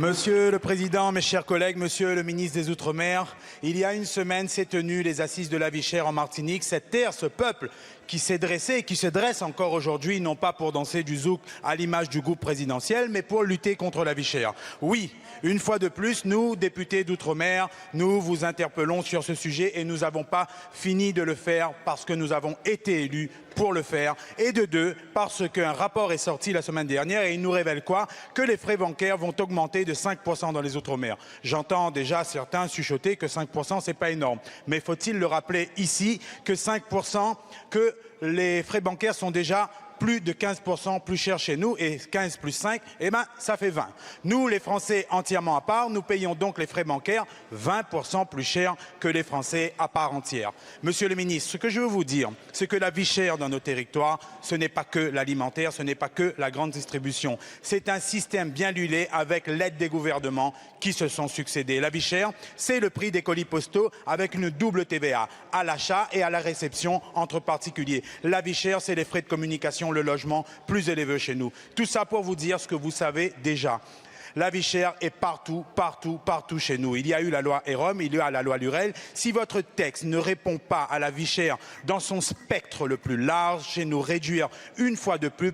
Monsieur le Président, mes chers collègues, Monsieur le ministre des Outre-mer, il y a une semaine s'est tenu les assises de la vie chère en Martinique. Cette terre, ce peuple qui s'est dressé et qui se dresse encore aujourd'hui, non pas pour danser du zouk à l'image du groupe présidentiel, mais pour lutter contre la vie chère. Oui, une fois de plus, nous, députés d'Outre-mer, nous vous interpellons sur ce sujet et nous n'avons pas fini de le faire parce que nous avons été élus pour le faire, et de deux, parce qu'un rapport est sorti la semaine dernière et il nous révèle quoi? Que les frais bancaires vont augmenter de 5% dans les Outre-mer. J'entends déjà certains chuchoter que 5% c'est pas énorme, mais faut-il le rappeler ici que 5%, que les frais bancaires sont déjà plus de 15% plus cher chez nous, et 15 plus 5, eh ben, ça fait 20. Nous, les Français entièrement à part, nous payons donc les frais bancaires 20% plus cher que les Français à part entière. Monsieur le ministre, ce que je veux vous dire, c'est que la vie chère dans nos territoires, ce n'est pas que l'alimentaire, ce n'est pas que la grande distribution. C'est un système bien huilé avec l'aide des gouvernements qui se sont succédés. La vie chère, c'est le prix des colis postaux avec une double TVA à l'achat et à la réception entre particuliers. La vie chère, c'est les frais de communication, le logement plus élevé chez nous. Tout ça pour vous dire ce que vous savez déjà. La vie chère est partout, partout, partout chez nous. Il y a eu la loi EROM, il y a la loi Lurel. Si votre texte ne répond pas à la vie chère dans son spectre le plus large, c'est nous réduire une fois de plus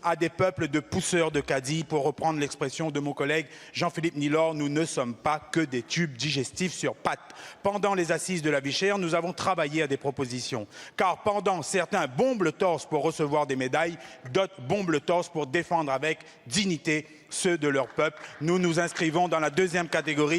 à des peuples de pousseurs de caddies, pour reprendre l'expression de mon collègue Jean-Philippe Nilor, nous ne sommes pas que des tubes digestifs sur pattes. Pendant les assises de la vie chère, nous avons travaillé à des propositions. Car pendant certains bombent le torse pour recevoir des médailles, d'autres bombent le torse pour défendre avec dignité ceux de leur peuple. Nous nous inscrivons dans la deuxième catégorie